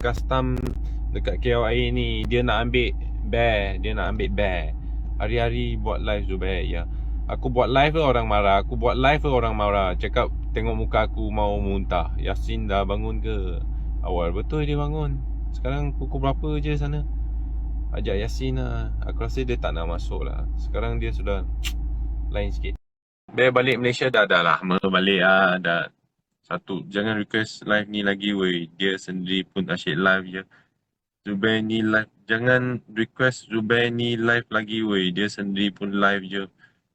custom dekat KLIA ni. Dia nak ambil bear. Hari-hari buat live Zubair ya. Aku buat live ke orang marah? Cakap tengok muka aku mau muntah. Yasin dah bangun ke? Awal betul dia bangun. Sekarang pukul berapa je sana? Ajak Yasin lah. Aku rasa dia tak nak masuk lah. Sekarang dia sudah lain sikit. Bear balik Malaysia dah lama balik lah. Dah satu. Jangan request live ni lagi weh. Dia sendiri pun asyik live je. Zubair ni live. Jangan request Zubair ni live lagi weh. Dia sendiri pun live je.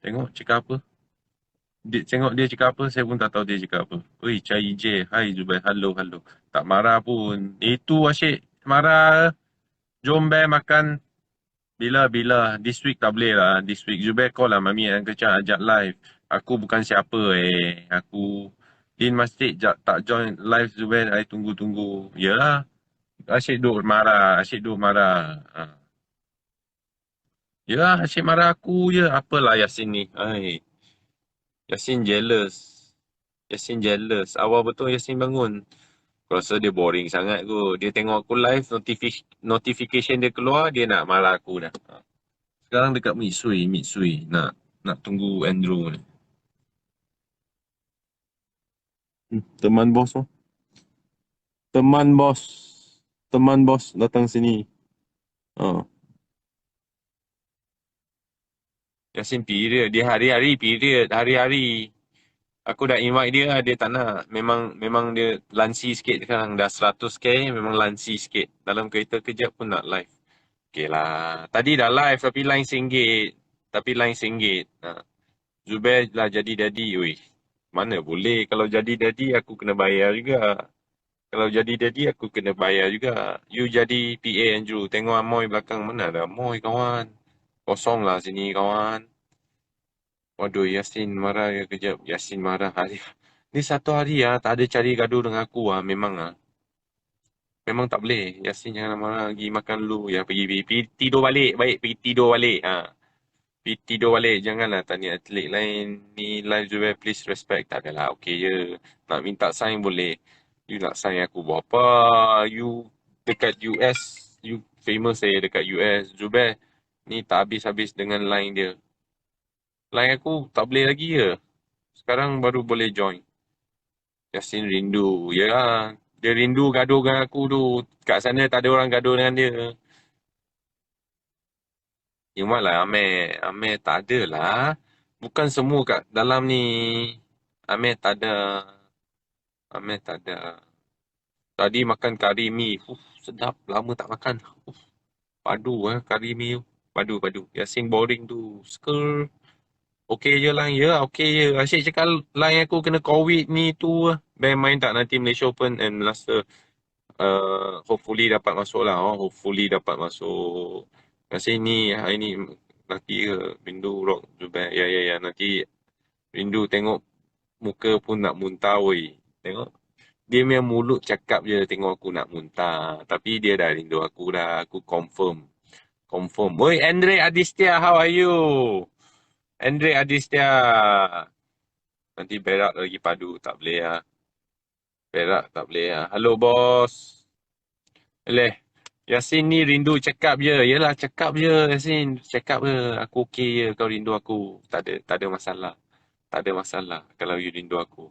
Tengok cakap apa. Tengok dia cakap apa. Saya pun tak tahu dia cakap apa. Oi, Cai J. Hai Zubair. Halo. Tak marah pun. Itu asyik marah. Jom Bear makan. Bila. This week tak boleh lah. This week. Zubair call lah Mami yang kecil ajak live. Aku bukan siapa Aku Din Masjid tak join live Zubair. I tunggu. Yalah. Asyik duk marah. Ha. Yalah asyik marah aku je. Apalah Yasin ni. Yasin jealous. Awal betul Yasin bangun. Aku rasa dia boring sangat kot. Dia tengok aku live, notification dia keluar, dia nak marah aku dah. Sekarang dekat Mitsui. Nak tunggu Andrew ni. Teman bos tu. Teman bos datang sini. Yasin period. Dia hari-hari period. Hari-hari. Aku dah invite dia, dia tak nak. Memang dia lansi sikit sekarang. Dah 100k, memang lansi sikit. Dalam kereta kejap pun nak live. Okay lah. Tadi dah live tapi line RM1. Zubair lah jadi daddy. Ui, mana boleh. Kalau jadi daddy, aku kena bayar juga. You jadi PA Andrew. Tengok Amoy belakang. Mana ada Amoy kawan. Kosong lah sini kawan. Waduh, Yasin marah ya kejap. Yasin marah hari. Ni satu hari tak ada cari gaduh dengan aku memang tak boleh. Yasin jangan marah lagi, makan dulu. Ya pergi tidur balik. Baik pergi tidur balik. Pergi tidur balik. Janganlah tanya atlet lain. Ni live Zubair, please respect. Tak adalah, okey je. Nak minta sign boleh. You nak sign aku buat apa? You dekat US. You famous dekat US. Zubair ni tak habis-habis dengan line dia. Line aku tak boleh lagi je. Sekarang baru boleh join. Yasin rindu. Yalah. Dia rindu gaduh dengan aku tu. Kat sana tak ada orang gaduh dengan dia. Cuma lah Amir tak ada lah. Bukan semua kat dalam ni. Amir tak ada. Tadi makan kari mi. Sedap. Lama tak makan. Padu kari mi. Padu. Yasin boring tu. Skrrr. Okey je lah. Ya, okey je. Asyik cakap line aku kena COVID ni tu. Bear main tak nanti Malaysia Open and rasa hopefully dapat masuk lah. Hopefully dapat masuk. Rasa hari ni nanti ke rindu rock Zubair. Ya. Nanti rindu tengok muka pun nak muntah weh. Tengok. Dia punya mulut cakap je tengok aku nak muntah. Tapi dia dah rindu aku dah. Aku confirm. Woi, Andre Adistia, how are you? Andre Adistia. Nanti berak lagi padu. Tak boleh lah. Berak tak boleh lah. Halo bos. Yasin ni rindu cakap je. Yelah cakap je Yasin. Cakap je. Aku okey je kau rindu aku. Tak ada masalah. Tak ada masalah kalau you rindu aku.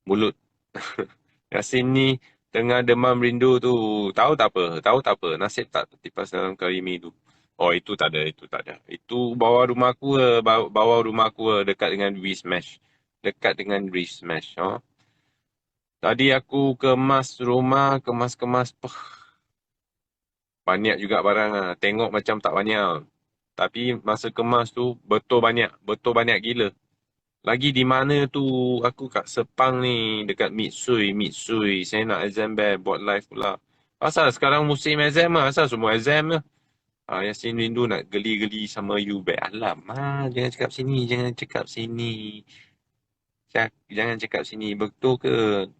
Mulut. Yasin ni tengah demam rindu tu. Tahu tak apa. Nasib tak tertipas dalam Karimi tu. Oh itu tak ada. Itu bawah rumah aku dekat dengan Wismash. Tadi aku kemas rumah, kemas. Banyak juga barang lah. Tengok macam tak banyak. Tapi masa kemas tu betul banyak gila. Lagi di mana tu aku kat Sepang ni dekat Mitsui. Saya nak exam bear buat live pula. Asal sekarang musim exam lah. Asal semua exam lah. Yasin rindu nak geli-geli sama you bear. Alamak, jangan cakap sini. Jangan cakap sini. Betul ke?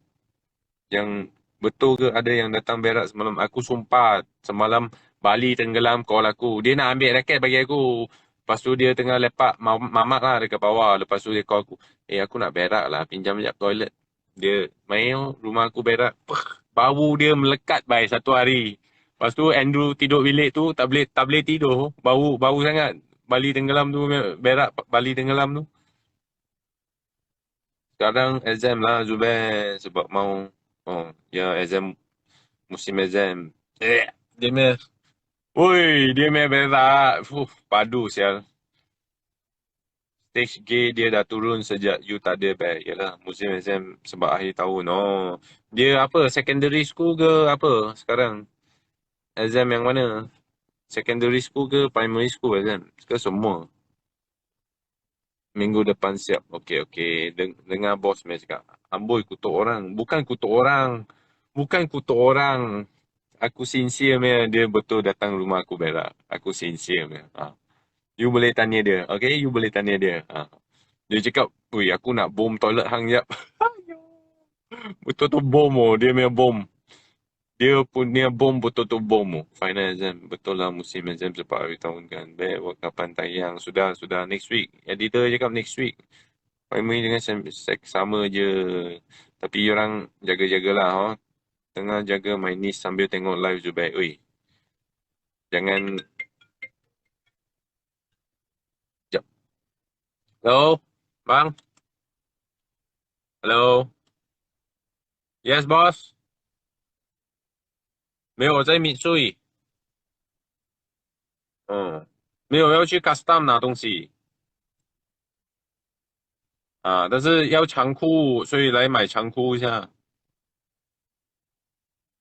Betul ke ada yang datang berak semalam? Aku sumpah semalam Bali tenggelam call aku. Dia nak ambil raket bagi aku. Lepas tu dia tengah lepak mamak lah dekat bawah. Lepas tu dia call aku. Aku nak berak lah. Pinjam sekejap toilet. Dia main rumah aku berak. Bau dia melekat baik satu hari. Lepas tu Andrew tidur bilik tu tak boleh tidur. Bau sangat. Bali tenggelam tu berak Bali tenggelam tu. Sekarang exam lah Zubair sebab mau ya exam musim exam. Dia punya dia punya berak. Padu sial. Stage G dia dah turun sejak you tak ada baik. Yalah musim exam sebab akhir tahun. Dia apa secondary school ke apa sekarang? Exam yang mana? Secondary school ke primary school exam? Ke semua? Minggu depan siap. Okey, okey. Dengar bos saya cakap. Amboi kutuk orang. Bukan kutuk orang. Bukan kutuk orang. Aku sincere punya. Dia betul datang rumah aku berak. Aku sincere punya. You boleh tanya dia. Okay, you boleh tanya dia. Dia cakap, ui aku nak bom toilet hang jap. Betul tu bom oh. Dia punya bom. Dia punya bom betul-betul bom oh. Final exam. Betul lah musim exam sebab hari tahun kan. Baik, kapan tayang. Sudah next week. Editor cakap next week. Primary dengan sama je. Tapi orang jaga-jagalah. Tengah jaga my niece sambil tengok live Zubair. Ui. Jangan. Jap. Hello? Bang? Hello? Yes, boss? 没有，我在米穗。没有要去 custom 拿东西。但是要长裤，所以来买长裤一下。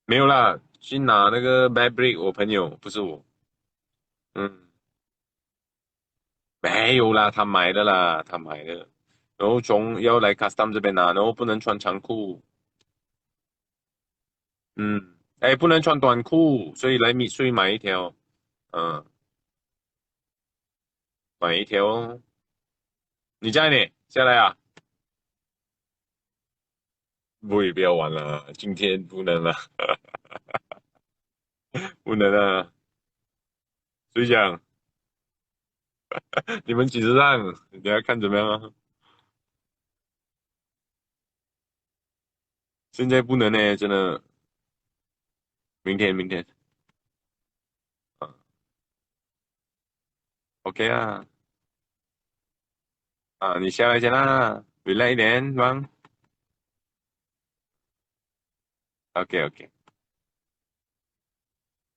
没有啦，去拿那个 Fabric，我朋友不是我。嗯，没有啦，他买的啦，他买的。然后从要来 custom 这边拿，然后不能穿长裤。哎，不能穿短裤，所以来米穗买一条。嗯，买一条哦。你在呢？下来啊？不要玩了，今天不能了，不能了。谁讲？你们几时上？等下看怎么样啊？现在不能呢，真的。明天。啊，OK 啊。你下来先啦，relax 一点，bang。OK。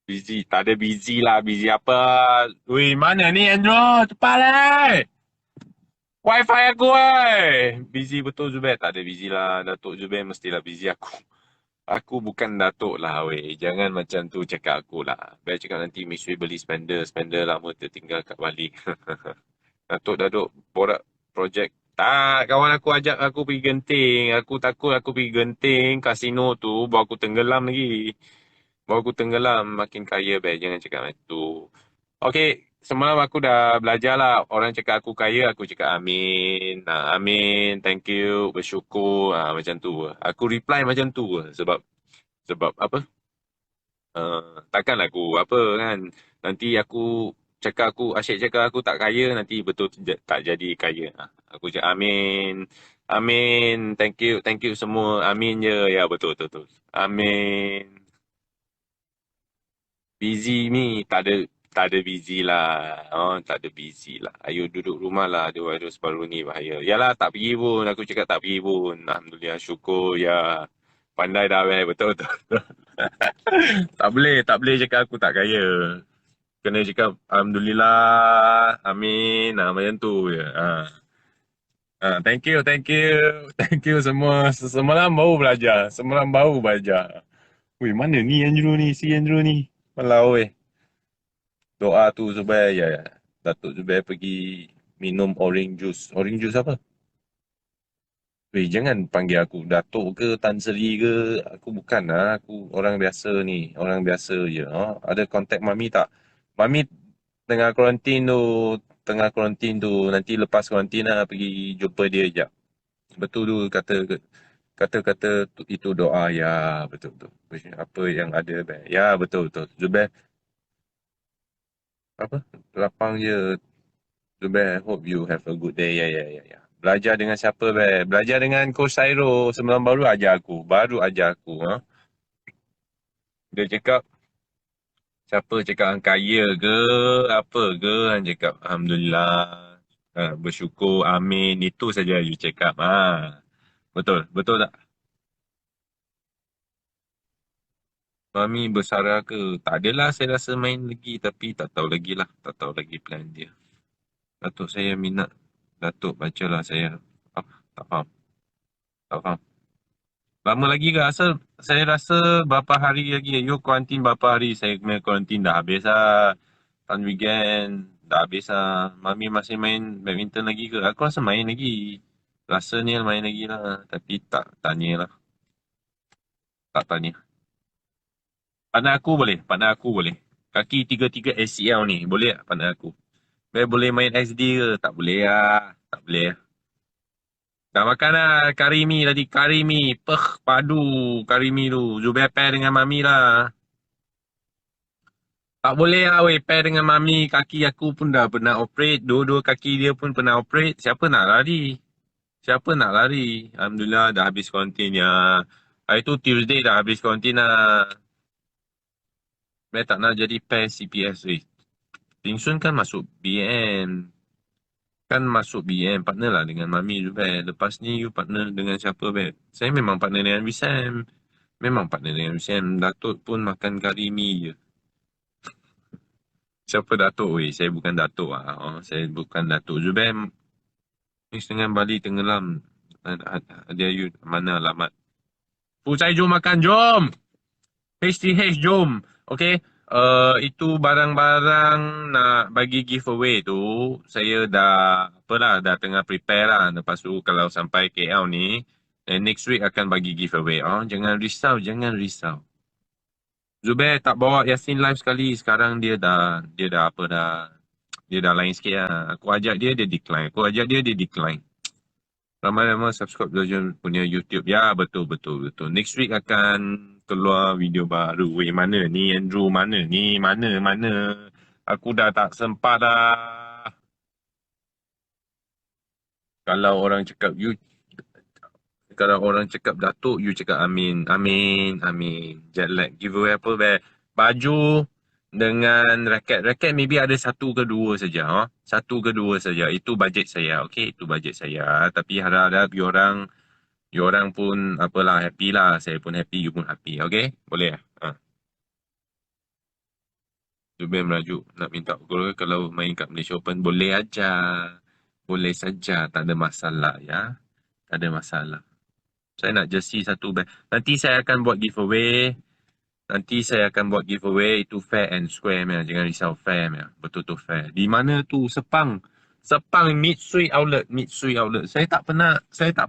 busy，tak ada busy lah, busy apa? Weh, mana ni Andrew? Cepat lah! Wifi aku busy betul Zubair? Tak ada busy lah. Datuk Zubair mestilah busy aku. Aku bukan Datuk lah weh. Jangan macam tu cakap aku lah. Biar cakap nanti Miss Wei beli spender lama tertinggal kat Bali. Datuk borak projek. Tak, kawan aku ajak aku pergi Genting. Aku takut aku pergi Genting, kasino tu, bawa aku tenggelam lagi. Bawa aku tenggelam, makin kaya baik. Jangan cakap macam tu. Okey, semalam aku dah belajar lah. Orang cakap aku kaya, aku cakap amin. Amin, thank you, bersyukur. Macam tu. Aku reply macam tu. Sebab apa? Takkan aku apa kan. Nanti aku asyik cakap aku tak kaya, nanti betul tak jadi kaya. Aku cakap amin. Amin, thank you semua. Amin je. Ya, betul. Amin. Busy ni tak ada busy lah. Tak ada busy lah. Ayo duduk rumah lah. Ada virus baru ni bahaya. Yalah tak pergi pun. Aku cakap tak pergi pun. Alhamdulillah syukur ya. Pandai dah betul. Tak boleh cakap aku tak kaya. Kena cakap Alhamdulillah, Amin, macam tu je. Thank you. Thank you semua. Semalam baru belajar. Weh, mana ni Andrew ni? Si Andrew ni. Walau weh. Doa tu Zubair, ya. Datuk Zubair pergi minum orange juice. Orange juice apa? Weh, jangan panggil aku Datuk ke Tan Sri ke. Aku bukan lah. Aku orang biasa ni. Orang biasa je. Ada kontak Mami tak? Mami tengah kuarantin tu. Nanti lepas kuarantin lah pergi jumpa dia sekejap. Betul tu kata itu doa. Ya, betul. Apa yang ada. Ya, betul. Zubair, apa? Lapang je. Zubair, hope you have a good day. Ya. Belajar dengan siapa, Bel? Belajar dengan Coach Sairo. Semalam baru ajar aku. Dia cakap, siapa cakap hang kaya ke, apa ke, hang cakap Alhamdulillah, bersyukur, amin, itu saja you cakap. Betul, betul tak? Mami bersara ke? Tak adalah, saya rasa main lagi, tapi tak tahu lagi lah, tak tahu lagi plan dia. Datuk saya minat, Datuk bacalah saya. Tak faham, tak faham. Lama lagi ke? Asal saya rasa berapa hari lagi? You kuarantin berapa hari? Saya punya kuarantin dah habis lah. Tan weekend dah habis lah. Mami masih main badminton lagi ke? Aku rasa main lagi. Rasanya main lagi lah. Tapi tak tanya lah. Tak tanya. Partner aku boleh. Partner aku boleh. Kaki 3-3 ACL ni. Boleh tak partner aku? Boleh main SD ke? Tak boleh lah. Tak boleh lah. Dah makan lah kari mi tadi. Kari mi. Padu kari mi tu. Zubair pair dengan mami lah. Tak boleh lah weh, pair dengan mami. Kaki aku pun dah pernah operate. Dua-dua kaki dia pun pernah operate. Siapa nak lari? Siapa nak lari? Alhamdulillah dah habis kuarantin ya. Hari tu Tuesday dah habis kuarantin lah. Saya tak nak jadi pair CPS weh. Pingsun kan masuk BM. Kan masuk BM. Partner lah dengan mami tu weh. Lepas ni you partner dengan siapa weh? Saya memang partner dengan Wissam. Memang partner dengan Wissam. Datuk pun makan kari mi je. Siapa Datuk weh? Saya bukan Datuk lah. Saya bukan Datuk. Zubair ni dengan Bali tenggelam. Dia you mana alamat? Pusai jom makan, jom! HTH jom. Okay. Itu barang-barang nak bagi giveaway tu. Saya dah, apalah, dah tengah prepare lah. Lepas tu kalau sampai KL ni, next week akan bagi giveaway. Jangan risau, jangan risau. Zubair tak bawa Yasin live sekali. Sekarang dia dah apa dah. Dia dah lain sikit lah. Aku ajak dia decline. Aku ajak dia decline. Ramai-ramai subscribe Zojon punya YouTube. Ya, betul, betul, betul. Next week akan keluar video baru. Weh, mana ni Andrew? Mana ni? Mana? Aku dah tak sempat dah. Kalau orang cakap you, kalau orang cakap Datuk, you cakap amin. Amin, amin. Jet lag. Giveaway apa, baju dengan raket. Raket maybe ada satu ke dua saja. Satu ke dua saja. Itu bajet saya. Okay, itu bajet saya. Tapi harap-harap you orang pun apalah happy lah. Saya pun happy, you pun happy. Okay? Boleh lah. Zubir merajuk nak minta gol kalau main kat Malaysia Open. Boleh aja. Boleh saja. Tak ada masalah ya. Tak ada masalah. Saya nak jersey satu bag. Nanti saya akan buat giveaway. Itu fair and square. Jangan risau, fair. Betul-betul fair. Di mana tu? Sepang. Mitsui Outlet. Saya tak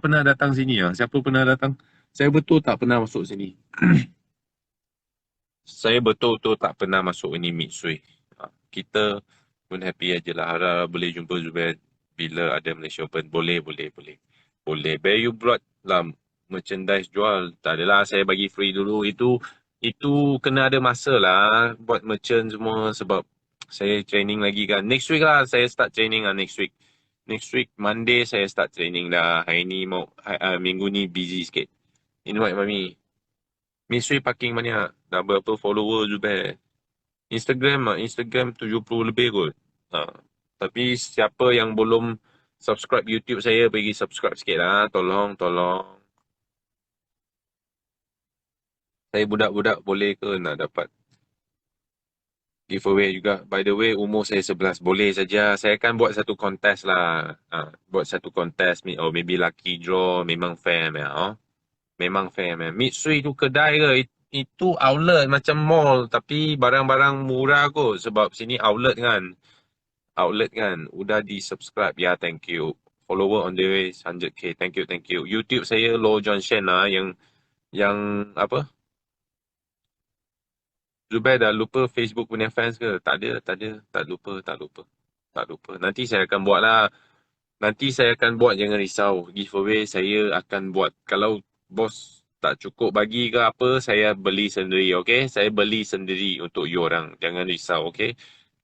pernah datang sini ya. Siapa pernah datang? Saya betul tak pernah masuk sini. Saya betul-betul tak pernah masuk ini Mitsui. Kita pun happy aje lah. Harap boleh jumpa Zubair bila ada Malaysia Open. Boleh. Bear you brought lah merchandise jual. Tak adalah, saya bagi free dulu. Itu kena ada masa lah buat merchant semua sebab saya training lagi kan. Next week lah saya start training lah next week. Next week Monday saya start training dah. Hari ni minggu ni busy sikit. Invite mami. Mitsui parking banyak. Dah berapa follower Zubair? Instagram 70 lebih kot. Tapi siapa yang belum subscribe YouTube saya, pergi subscribe sikit lah. Tolong. Saya budak-budak boleh ke nak dapat giveaway juga? By the way, umur saya 11. Boleh saja. Saya akan buat satu kontes lah. Buat satu kontes. Maybe lucky draw. Memang fair. Memang fair. Mitsui tu kedai ke? Itu outlet macam mall. Tapi barang-barang murah kot. Sebab sini outlet kan. Udah di-subscribe. Ya, thank you. Follower on the way 100k. Thank you. YouTube saya Low John Shen lah. Yang apa? Zubair dah lupa Facebook punya fans ke? Tak ada. Tak lupa. Nanti saya akan buat lah. Jangan risau. Giveaway saya akan buat. Kalau bos tak cukup bagi ke apa, saya beli sendiri, okay? Saya beli sendiri untuk you orang. Jangan risau, okay?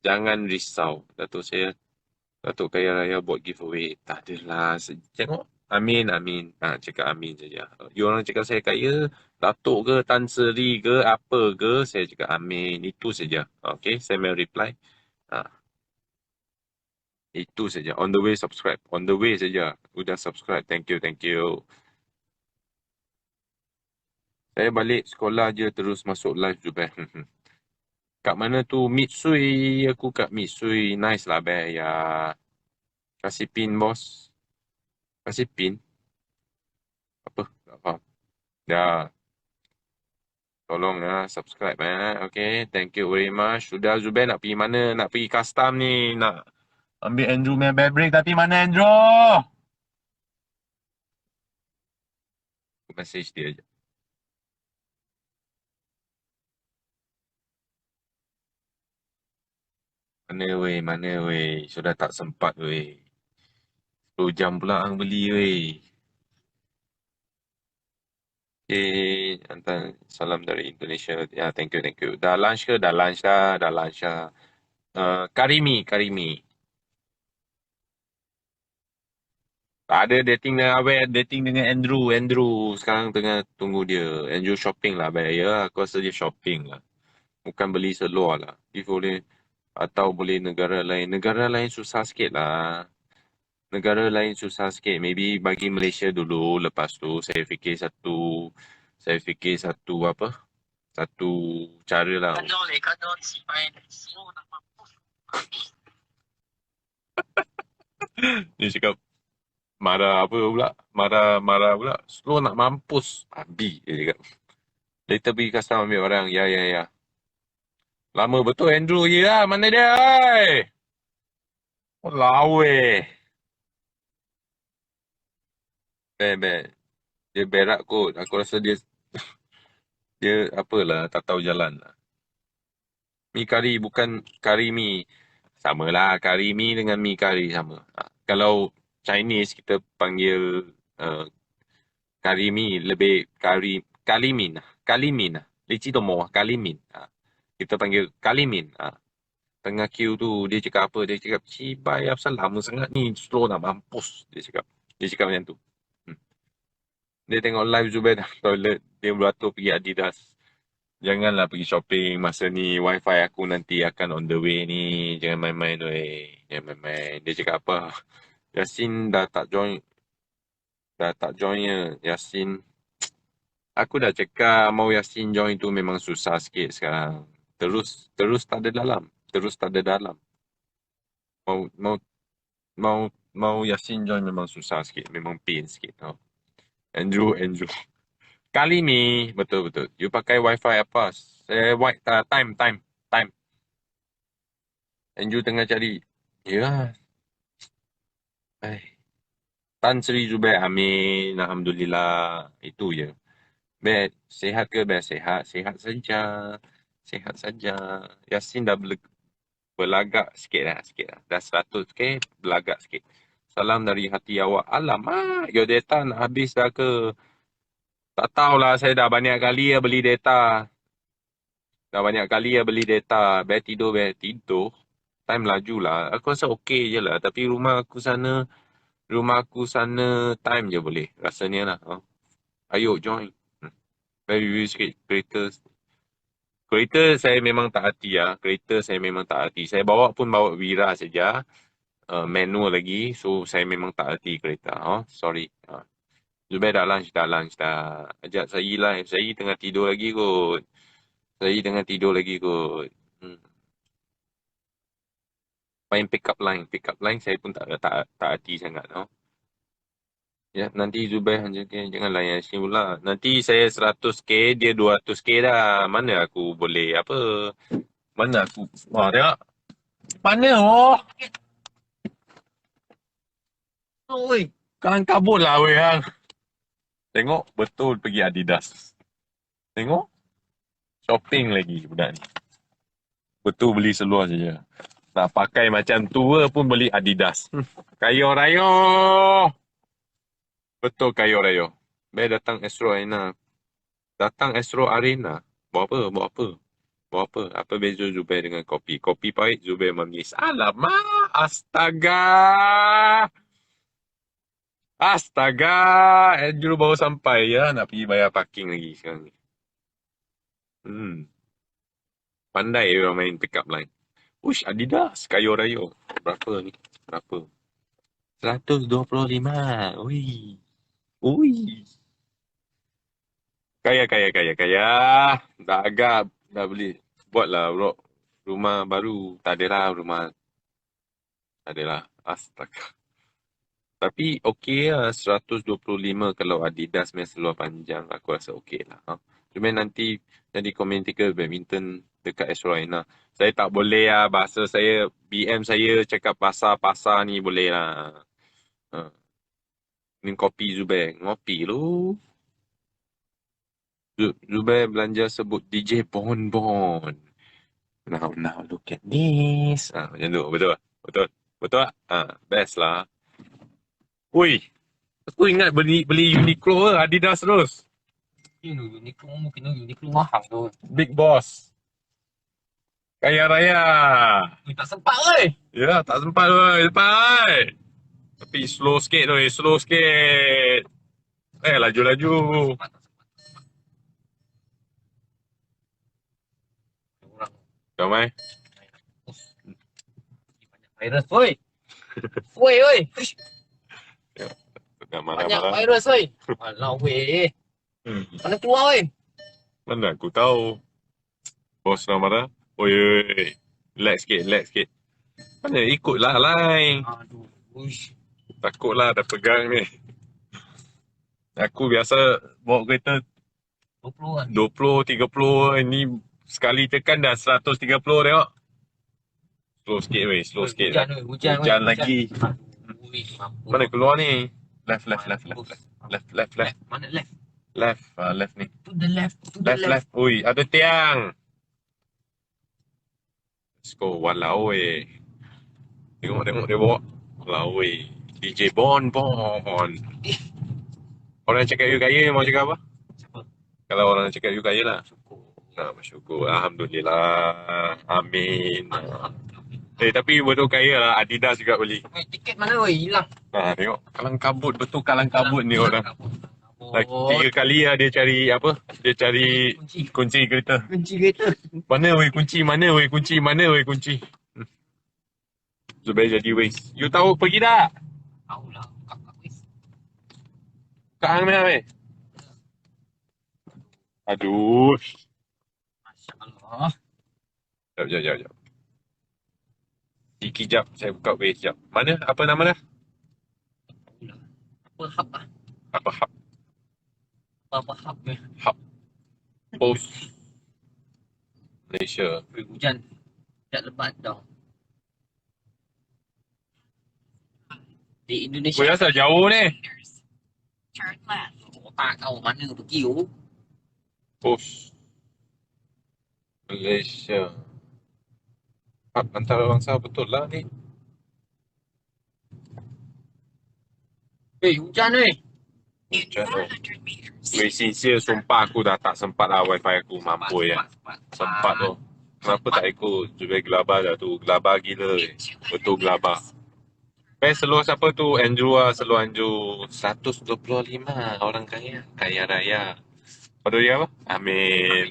Jangan risau. Datuk Kaya Raya buat giveaway. Tak adalah. Tengok. Amin, amin. Cakap amin saja. You orang cakap saya kaya, Datuk ke, Tan Sri ke, apa ke, saya cakap amin. Itu saja. Okay, saya mau reply. Ha, itu saja. On the way subscribe. On the way saja. Udah subscribe. Thank you, thank you. Saya balik sekolah je terus masuk live je, Beh. Kat mana tu? Mitsui. Aku kat Mitsui. Nice lah, Beh. Ya. Kasih pin, bos. Kasih pin. Apa? Tak faham. Ya. Tolong ya, subscribe ya. Okay, thank you very much. Sudah Zubair nak pergi mana? Nak pergi custom ni. Nak ambil Andrew punya bad break. Tapi mana Andrew? Aku message dia je. Mana weh, mana weh. Sudah tak sempat weh. 10 jam pula ang beli weh. Okay, hantar salam dari Indonesia. Ya, thank you, thank you. Dah lunch ke? Dah lunch dah. Dah lunch dah. Karimi, Karimi. Tak ada dating dengan Awet, dating dengan Andrew. Andrew sekarang tengah tunggu dia. Andrew shopping lah, bayar ya. Aku rasa dia shopping lah. Bukan beli seluar lah. Dia boleh, atau boleh negara lain. Negara lain susah sikit lah. Negara lain susah sikit. Maybe bagi Malaysia dulu. Lepas tu saya fikir satu apa? Satu cara lah. Dia cakap marah apa pula? Marah pula. Slow nak mampus. Abi dia cakap. Later pergi custom ambil barang. Ya, ya, ya. Lama betul Andrew je lah. Mana dia? Lawe. Bad. Dia berak kot. Aku rasa dia apalah. Tak tahu jalan lah. Mi kari bukan kari mi. Sama lah. Kari mi dengan mi kari sama. Kalau Chinese kita panggil uh, kari mi lebih kalimin. Kalimin. Lici tomo. Kalimin. Kita panggil kalimin. Tengah queue tu dia cakap apa? Dia cakap, cibai apasal lama sangat ni, slow nak mampus. Dia cakap macam tu. Dia tengok live Zubair dah toilet, dia beratur pergi Adidas. Janganlah pergi shopping masa ni, wifi aku nanti akan on the way ni. Jangan main-main tu jangan main-main. Dia cakap apa? Yasin dah tak join ya. Yasin, aku dah cakap mau Yasin join tu memang susah sikit sekarang. Terus tak ada dalam. Mau Yasin join memang susah sikit, memang pain sikit. Andrew. Kali ni betul. You pakai wifi apa? Time. Andrew tengah cari. Ya. Tan Sri Zubair, amin. Alhamdulillah. Itu je. Bet, sehat ke? Bet, sehat. Sehat saja. Yasin dah berlagak sikit lah. Dah 100k, berlagak sikit. Salam dari hati awak. Alamak, your data nak habis dah ke? Tak tahulah, saya dah banyak kali beli data. Biar tidur. Time laju lah. Aku rasa okey je lah. Tapi rumah aku sana time je boleh. Rasanya lah. Ayo, join. Very sikit. Kereta saya memang tak hati lah. Saya bawa Wira saja. Manual lagi. So, saya memang tak hati kereta. Sorry. Zubair dah lunch dah. Ajak saya live. Saya tengah tidur lagi kot. Main pick up line saya pun tak hati sangat. Ya, nanti Zubair jangan layan sini pula. Nanti saya 100k, dia 200k dah. Mana aku boleh apa? Tengok. Mana Oi, kalang kabut lah weh hang. Tengok, betul pergi Adidas. Tengok. Shopping lagi budak ni. Betul beli seluar saja. Nak pakai macam tua pun beli Adidas. Kayo rayo. Betul kayo rayo. Baik datang Astro Arena. Bawa apa? Apa beza Zubair dengan kopi? Kopi pahit, Zubair manis. Alamak, astaga. Astaga, Andrew baru sampai ya, nak pergi bayar parking lagi sekarang ni. Pandai orang main pick up line. Ush, Adidas, kayo rayo. Berapa ni? Berapa? 125. Ui. Ui. Kaya. Dah agak, dah beli. Buatlah bro. Rumah baru. Tak adalah rumah. Tak adalah. Astaga. Tapi okey lah 125 kalau Adidas punya seluar panjang. Aku rasa okey lah. Ha? Cuma nanti jadi komentator badminton dekat Esroy lah. Saya tak boleh lah bahasa saya. BM saya cakap pasar-pasar ni boleh lah. Ha. Ni kopi Zubair. Ngopi lu. Zubair belanja sebut DJ Bon. Now look at this. Macam tu. Betul? Betul tak? Best lah. Ui. Aku ingat beli Uniqlo ke Adidas terus. Uniqlo mungkin Uniqlo mahal tu. Big Boss. Kaya raya. Tak sempat oi. Ya, tak sempat weh. Cepat. Tapi slow sikit weh. Slow sikit. Laju. Kau mai? Banyak virus oi. Oi. Dah Banyak marah-marah. virus oi. Alah weh. Mana keluar oi? Mana aku tahu. Bos nak marah. Oi. Relax sikit. Mana ikutlah line. Aduh. Uish. Takutlah dah pegang ni. Aku biasa bawa kereta 20 kan. 20, 30. Ni sekali tekan dah 130 tengok. Slow sikit weh. Slow sikit. Hujan lagi. Uish. Mana keluar ni? Left. Mana left? Left ni. To the left. Left. Ui, ada tiang. Let's go. Walau weh. Tengok dia bawa. Walau weh. DJ Bon. Orang cakap you kaya mau cakap apa? Siapa? Kalau orang cakap you kaya lah. Syukur. Bersyukur. Alhamdulillah. Amin. Tapi betul kaya lah. Adidas juga beli. Tiket mana oi? Hilang. Tengok. Kalang kabut. Betul kalang kabut ni orang. Lagi 3 kali lah dia cari apa? Dia cari kunci kereta. Mana weh kunci? Zubair jadi waste. You tahu pergi tak? Tahu lah. Kakak wis. Kat hang mana weh? Aduh. Masya Allah. Sekejap. Sekejap saya buka waste sekejap. Mana? Apa nama dah? Tahu lah. Apa hub lah. Apa hub? Apa hub ni? Hub. Post. Malaysia. Hujan. Tak lebat dah. Di Indonesia. Kau asal jauh ni? Turn left. Tak tahu mana pergi tu. Post. Malaysia. Hub antarabangsa betul lah ni. Hujan ni. In Hujan tu. 400 meters. Weh, sincere sumpah aku dah tak sempat lah wifi aku mampu ya. Sempat tu. Kenapa tak ikut? Zubair gelabah dah tu. Gelabah gila. In 200 Betul gelabah. Seluar siapa tu? Andrew lah. Seluar Andrew. 125. Orang kaya. Kaya raya. Pada dia apa? Amin.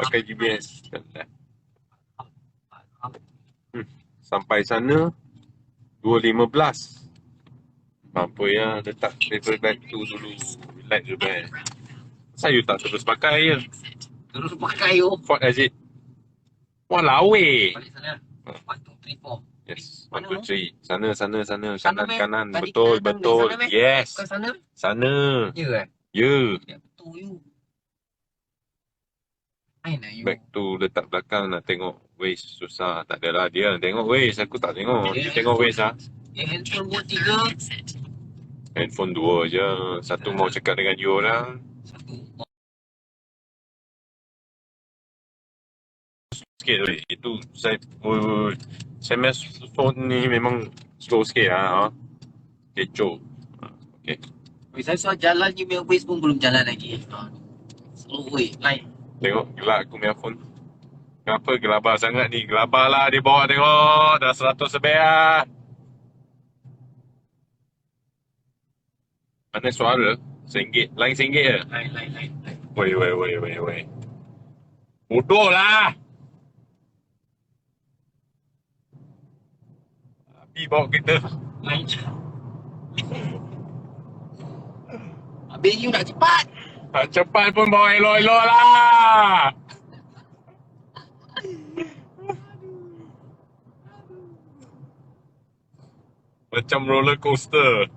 Pakai GPS. Sampai sana 2.15. Mampu ya. Letak paper bag tu dulu. Relax Zubair. Saya tak terus pakai ya. Terus pakai tu. Fort exit. Walau weh. Balik sana. 1, 2, 3, 4. Yes. 1, Mana 2, 3. Sana. Sana, Kanan. Tadi Betul. sana, meh? Yes. Bukan sana? Sana. Ya. Ya. Ya betul you. Main lah you. Bag tu letak belakang nak tengok waist susah. Tak adalah dia tengok waist. Aku tak tengok. Dia tengok waist lah. Handphone buat 3. Handphone 2 je. Satu mau cakap dengan you orang. Satu. Sikit tu. Itu saya punya phone ni memang slow sikit lah. Kecoh. Okay. Saya soal jalan you punya waste pun belum jalan lagi. Slow way. Lain. Tengok gelak aku punya phone. Kenapa gelabah sangat ni? Gelabah lah dia bawa tengok. Dah 100 lebih lah. Mana suara? RM1. Lain RM1 je? Lain. Woi. Bodoh lah. Habis bawa kereta. Lain. Habis you nak cepat. Tak cepat pun bawa elok-elok lah. Macam roller coaster.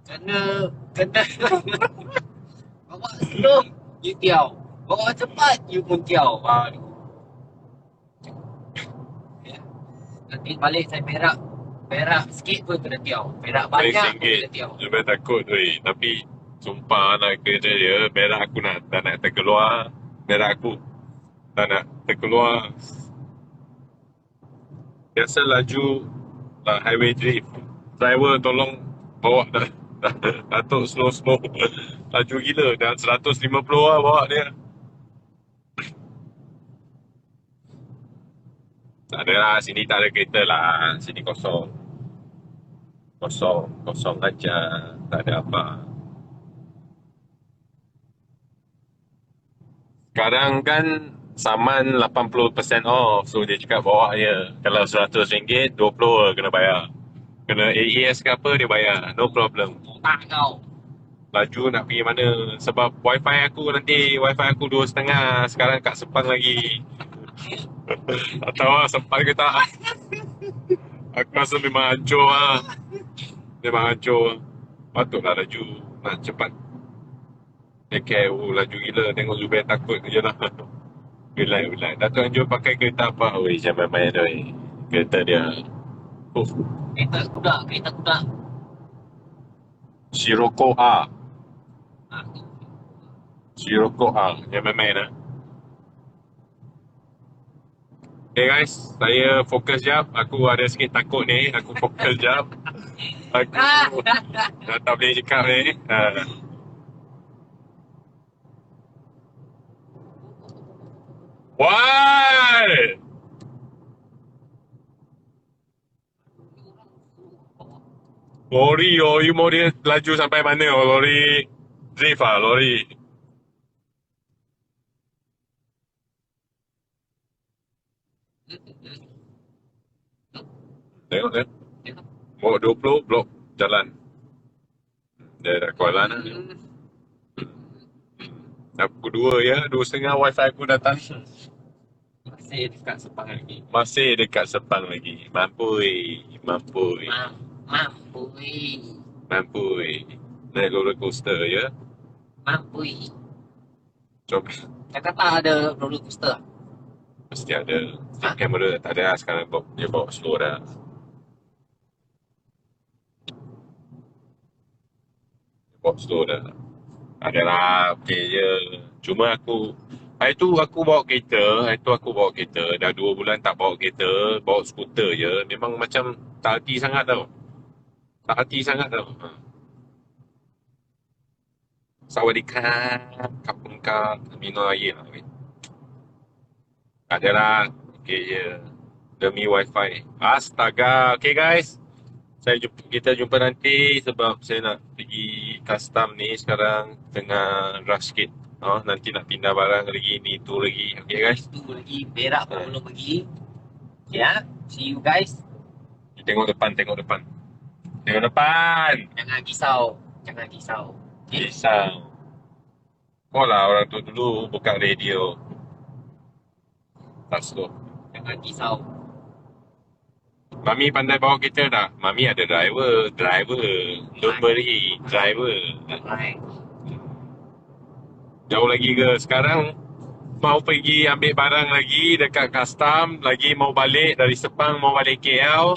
Kena. Bawa slow, you tiaw. Bawa cepat, you pun tiaw. Aduh. Nanti balik saya perak sikit pun kena tiaw. Perak banyak pun kena tiaw. RM1. Lebih takut weh. Tapi sumpah nak kerja dia, berak aku tak nak terkeluar. Berak aku tak nak terkeluar. Biasa laju lah highway drift. Driver tolong bawa Datuk slow. Laju gila. Dah 150 lah bawa dia. Tak ada lah. Sini tak ada kereta lah. Sini kosong. Kosong aja. Tak ada apa. Sekarang kan saman 80% off. So dia cakap bawa je. Kalau RM100, 20 kena bayar. Kena AES ke apa dia bayar. No problem. Tak kau. Laju nak pergi mana. Sebab wifi aku nanti. Wifi aku 2.5. Sekarang kat Sepang lagi. Tak tahu lah Sepang ke tak. Aku rasa memang hancur lah. Memang hancur. Patutlah laju. Nak cepat. Okay, laju gila. Tengok Zubair takut je lah. Relax. Datuk Anjur pakai kereta apa? Oi, jangan main oi. Kereta dia. Kereta kuda. Sirocco R. Ah, Sirocco R. Jangan main lah. Okay guys, saya fokus jap. Aku ada sikit takut ni. Aku fokus jap. Aku dah tak boleh cakap ni. Why? Lori, you mau dia laju sampai mana? Lori drift ah, lori. Tengok dia. Bawa 20 blok jalan. Dia dah kuat lah. Aku 2 ya, 2.5 wifi aku datang. masih dekat Sepang lagi. Masih dekat Sepang lagi. Mampu. Naik roller coaster ya. Mampu. Coba. Cakap tak ada roller coaster. Mesti ada. Stick kamera tak ada lah sekarang. Dia bawa slow dah. Dia bawa slow dah. Ada lah. Okay je. Cuma hari tu aku bawa kereta. Dah 2 bulan tak bawa kereta. Bawa skuter je. Memang macam tak hati sangat tau. Sawadikap. Kapung kap. Minum air lah. Adalah. Okay je. Demi wifi. Astaga. Okay guys. Kita jumpa nanti sebab saya nak pergi custom ni sekarang tengah rush sikit. Nanti nak pindah barang lagi ni tu lagi. Okay guys. Tu lagi berak pun belum pergi. Ya, see you guys. Tengok depan. Jangan risau. Okay. Risau. Kau lah orang tu dulu buka radio. Tak slow. Jangan risau. Mami pandai bawa kereta tak? Mami ada driver. Don't worry. Driver. Alright. Jauh lagi ke? Sekarang mau pergi ambil barang lagi dekat custom. Lagi mau balik dari Sepang, mau balik KL.